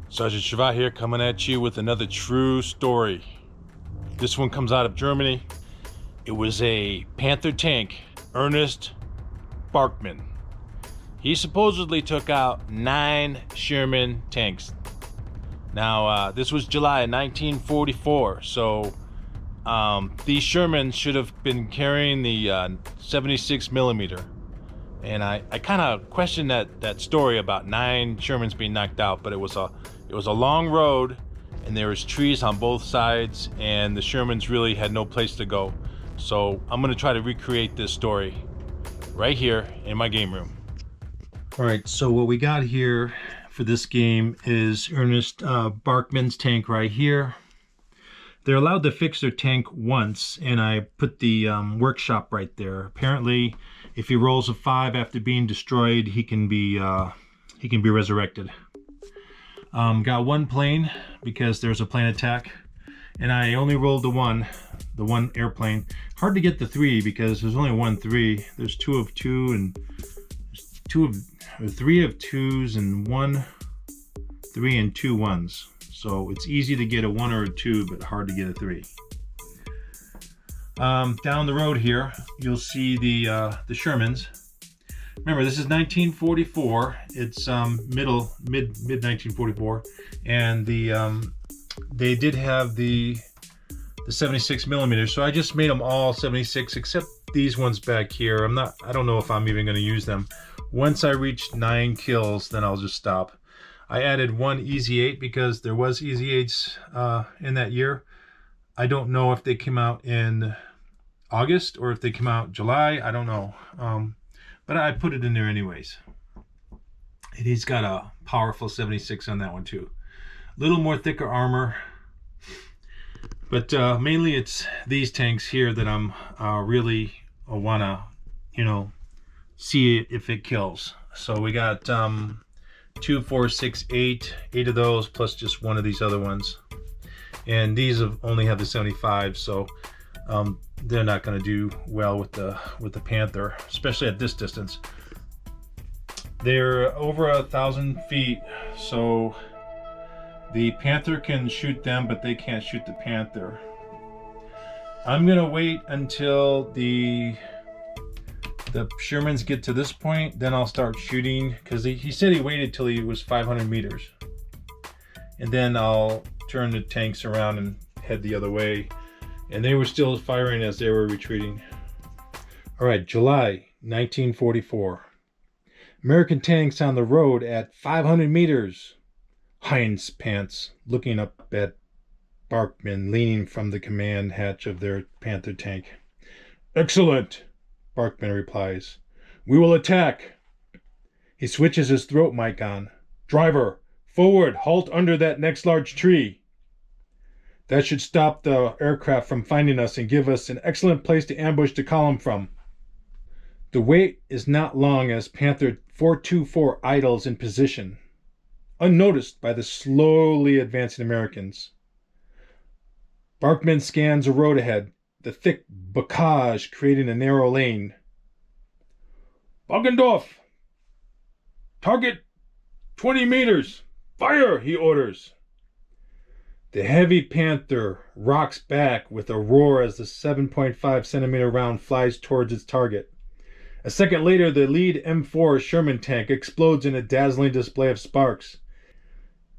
Sergeant Shavat here, coming at you with another true story. This one comes out of Germany. It was a Panther tank, Ernest Barkmann. He supposedly took out 9 Sherman tanks. Now, this was July 1944, so these Shermans should have been carrying the 76 millimeter. And I kind of questioned that story about 9 Shermans being knocked out, but it was a long road, and there was trees on both sides, and the Shermans really had no place to go. So I'm gonna try to recreate this story right here in my game room. All right, so what we got here for this game is Ernest Barkmann's tank right here. They're allowed to fix their tank once, and I put the workshop right there. Apparently, if he rolls a 5 after being destroyed, he can be resurrected. Got 1 plane because there's a plane attack, and I only rolled the one airplane. Hard to get the 3 because there's only 1 3. There's 2 of 2 and 3 of 2s and 1 3 and 2 1s. So it's easy to get a 1 or a 2, but hard to get a 3. Down the road here, you'll see the Shermans. Remember, this is 1944. It's mid 1944, and they did have the 76 millimeters. So I just made them all 76, except these ones back here. I don't know if I'm even going to use them. Once I reach 9 kills, then I'll just stop. I added 1 Easy 8 because there was Easy 8s in that year. I don't know if they came out in August or if they came out July. I don't know. But I put it in there anyways. And he's got a powerful 76 on that one too. A little more thicker armor. But mainly it's these tanks here that I'm really want to, see if it kills. So we got 2, 4, 6, 8 of those, plus just 1 of these other ones. And these only have the 75, so they're not going to do well with the Panther, especially at this distance. They're over 1,000 feet, so the Panther can shoot them, but they can't shoot the Panther. I'm gonna wait until the Shermans get to this point, then I'll start shooting, because he said he waited till he was 500 meters, and then I'll turn the tanks around and head the other way. And they were still firing as they were retreating. All right, July 1944. American tanks on the road at 500 meters. Heinz pants, looking up at Barkmann, leaning from the command hatch of their Panther tank. Excellent, Barkmann replies. We will attack. He switches his throat mic on. Driver, forward, halt under that next large tree. That should stop the aircraft from finding us and give us an excellent place to ambush the column from. The wait is not long as Panther 424 idles in position, unnoticed by the slowly advancing Americans. Barkmann scans a road ahead, the thick bocage creating a narrow lane. Boggendorf! Target 20 meters! Fire! He orders. The heavy Panther rocks back with a roar as the 7.5 centimeter round flies towards its target. A second later, the lead M4 Sherman tank explodes in a dazzling display of sparks.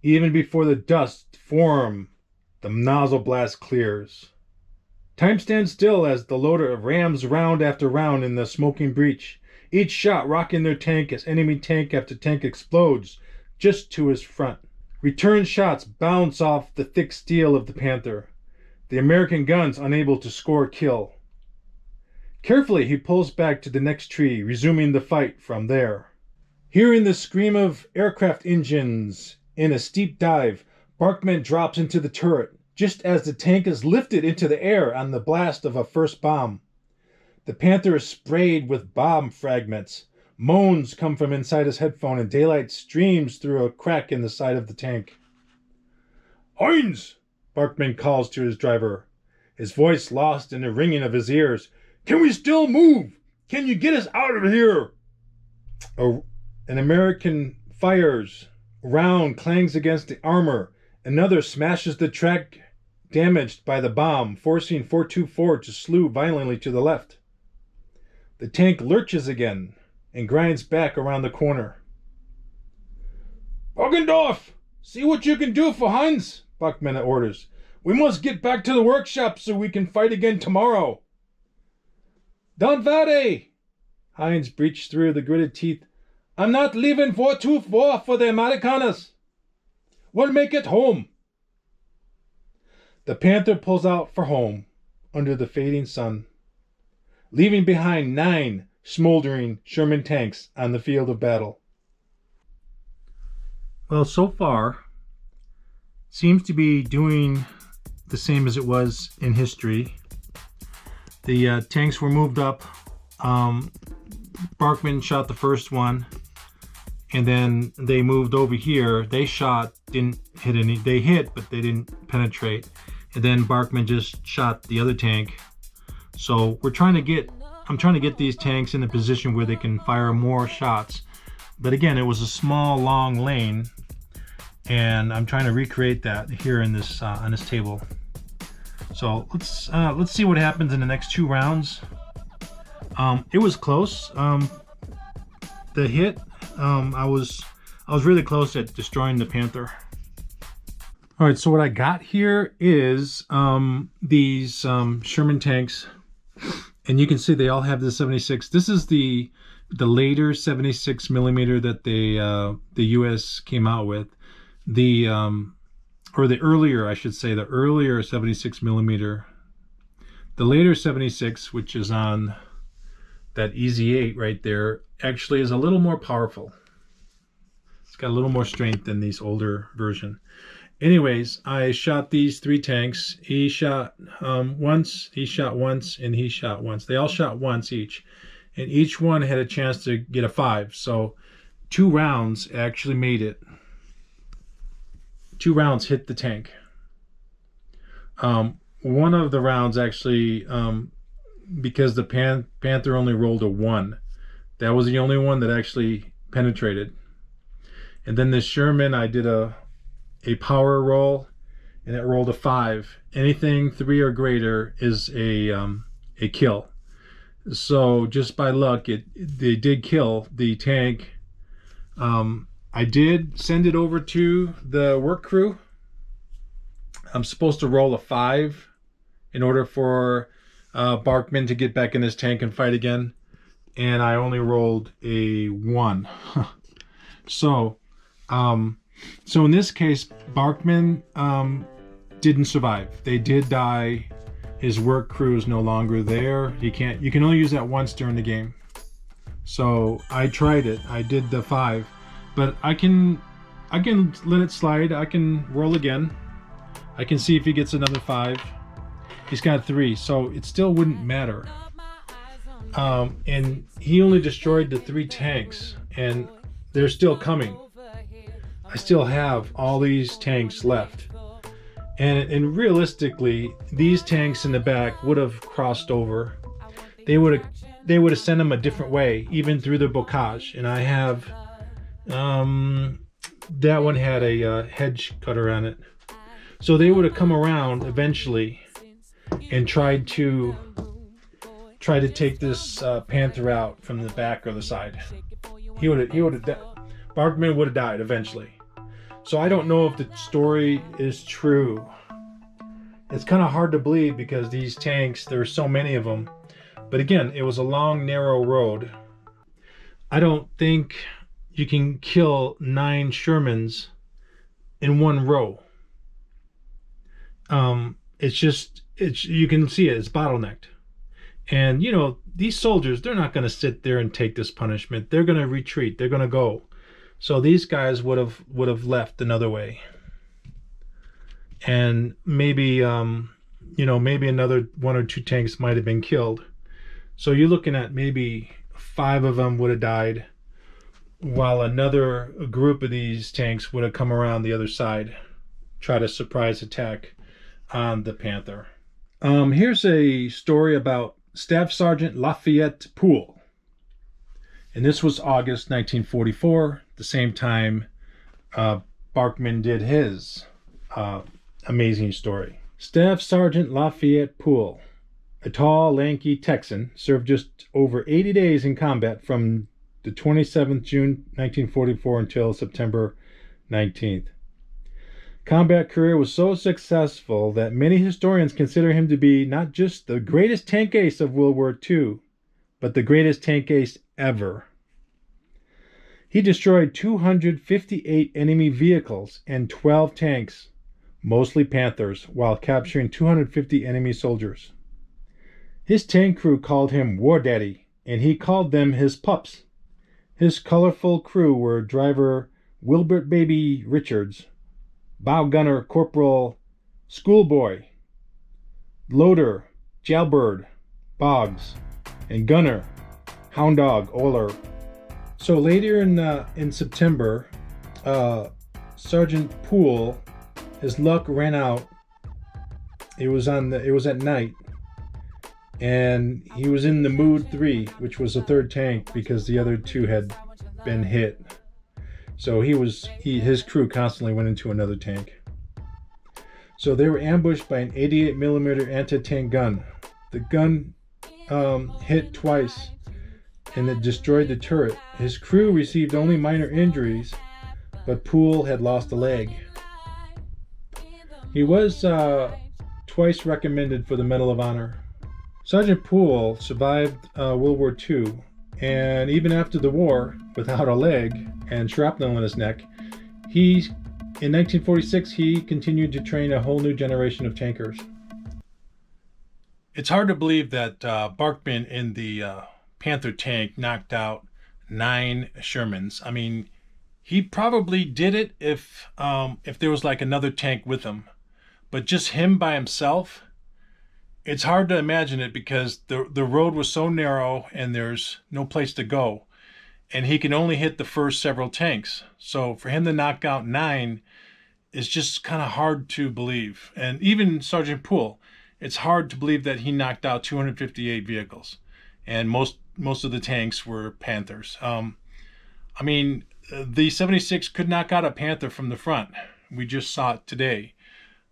Even before the dust form, the nozzle blast clears. Time stands still as the loader rams round after round in the smoking breach, each shot rocking their tank as enemy tank after tank explodes just to his front. Return shots bounce off the thick steel of the Panther, the American guns unable to score a kill. Carefully, he pulls back to the next tree, resuming the fight from there. Hearing the scream of aircraft engines in a steep dive, Barkmann drops into the turret, just as the tank is lifted into the air on the blast of a first bomb. The Panther is sprayed with bomb fragments. Moans come from inside his headphone, and daylight streams through a crack in the side of the tank. Heinz! Barkmann calls to his driver, his voice lost in the ringing of his ears. Can we still move? Can you get us out of here? An American fires round clangs against the armor. Another smashes the track damaged by the bomb, forcing 424 to slew violently to the left. The tank lurches again and grinds back around the corner. Boggendorf, see what you can do for Heinz, Barkmann orders. We must get back to the workshop so we can fight again tomorrow. Don't worry, Heinz breached through the gritted teeth. I'm not leaving 424 for the Amerikaners. We'll make it home. The Panther pulls out for home under the fading sun, leaving behind 9 smoldering Sherman tanks on the field of battle. Well, so far, seems to be doing the same as it was in history. The tanks were moved up. Barkmann shot the first one, and then they moved over here. They shot, didn't hit any. They hit, but they didn't penetrate. And then Barkmann just shot the other tank. So I'm trying to get these tanks in a position where they can fire more shots. But again, it was a small, long lane, and I'm trying to recreate that here in this on this table. So let's see what happens in the next 2 rounds. It was close. The hit, I was really close at destroying the Panther. All right, so what I got here is these Sherman tanks, and you can see they all have the 76. This is the later 76 millimeter that the U.S. came out with. Or the earlier, I should say, the earlier 76 millimeter. The later 76, which is on that EZ8 right there, actually is a little more powerful. It's got a little more strength than these older version. Anyways, I shot these 3 tanks. He shot once, he shot once, and he shot once. They all shot once each, and each one had a chance to get a 5. So 2 rounds actually made it. 2 rounds hit the tank. One of the rounds actually, because the Panther only rolled a 1, that was the only one that actually penetrated. And then this Sherman, I did a power roll, and it rolled a 5. Anything 3 or greater is a kill. So just by luck, they did kill the tank. I did send it over to the work crew. I'm supposed to roll a 5 in order for Barkmann to get back in his tank and fight again, and I only rolled a 1. So in this case, Barkmann didn't survive. They did die. His work crew is no longer there. You can only use that once during the game. So I tried it. I did the 5. But I can let it slide. I can roll again. I can see if he gets another 5. He's got 3, so it still wouldn't matter. And he only destroyed the 3 tanks, and they're still coming. I still have all these tanks left. And realistically, these tanks in the back would have crossed over. They would have sent them a different way, even through the bocage. And I have... that one had a hedge cutter on it, so they would have come around eventually and tried to take this Panther out from the back or the side. Barkmann would have died eventually. So I don't know if the story is true. It's kind of hard to believe because these tanks, there are so many of them. But again, it was a long, narrow road. I don't think you can kill 9 Shermans in one row. You can see it, it's bottlenecked. And you know, these soldiers, they're not going to sit there and take this punishment. They're going to retreat. They're going to go. So these guys would have left another way. And maybe maybe another 1 or 2 tanks might have been killed. So you're looking at maybe 5 of them would have died, while another group of these tanks would have come around the other side, try to surprise attack on the Panther. Here's a story about Staff Sergeant Lafayette Poole. And this was August 1944, the same time Barkmann did his amazing story. Staff Sergeant Lafayette Poole, a tall, lanky Texan, served just over 80 days in combat from the 27th June 1944 until September 19th. Combat career was so successful that many historians consider him to be not just the greatest tank ace of World War II, but the greatest tank ace ever. He destroyed 258 enemy vehicles and 12 tanks, mostly Panthers, while capturing 250 enemy soldiers. His tank crew called him War Daddy, and he called them his pups. His colorful crew were driver Wilbert Baby Richards, bow gunner Corporal Schoolboy, loader Jailbird Boggs, and gunner Hound Dog Oler. So later in September, Sergeant Poole, his luck ran out. It was at night, and he was in the Mood 3, which was the third tank because the other two had been hit. So his crew constantly went into another tank. So they were ambushed by an 88 millimeter anti-tank gun. The gun hit twice, and it destroyed the turret. His crew received only minor injuries, but Poole had lost a leg. He was twice recommended for the Medal of Honor. Sergeant Poole survived World War II, and even after the war, without a leg and shrapnel in his neck, in 1946 he continued to train a whole new generation of tankers. It's hard to believe that Barkmann in the Panther tank knocked out 9 Shermans. I mean, he probably did it if there was like another tank with him, but just him by himself, it's hard to imagine it because the road was so narrow and there's no place to go, and he can only hit the first several tanks. So for him to knock out 9 is just kind of hard to believe. And even Sergeant Poole, it's hard to believe that he knocked out 258 vehicles, and most of the tanks were Panthers. I mean, the 76 could knock out a Panther from the front. We just saw it today.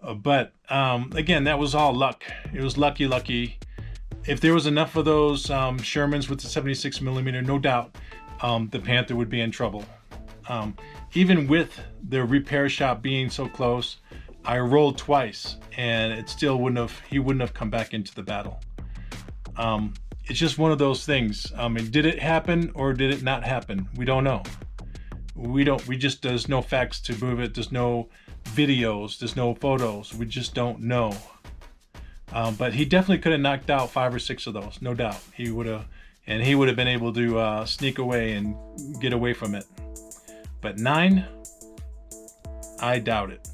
But again, that was all luck. It was lucky. If there was enough of those Shermans with the 76 millimeter, no doubt the Panther would be in trouble. Even with the repair shop being so close, I rolled twice, and he wouldn't have come back into the battle. It's just one of those things. Did it happen or did it not happen? We don't know. There's no facts to prove it. There's no videos, there's no photos. We just don't know. But he definitely could have knocked out 5 or 6 of those, no doubt. He would have been able to sneak away and get away from it. But 9, I doubt it.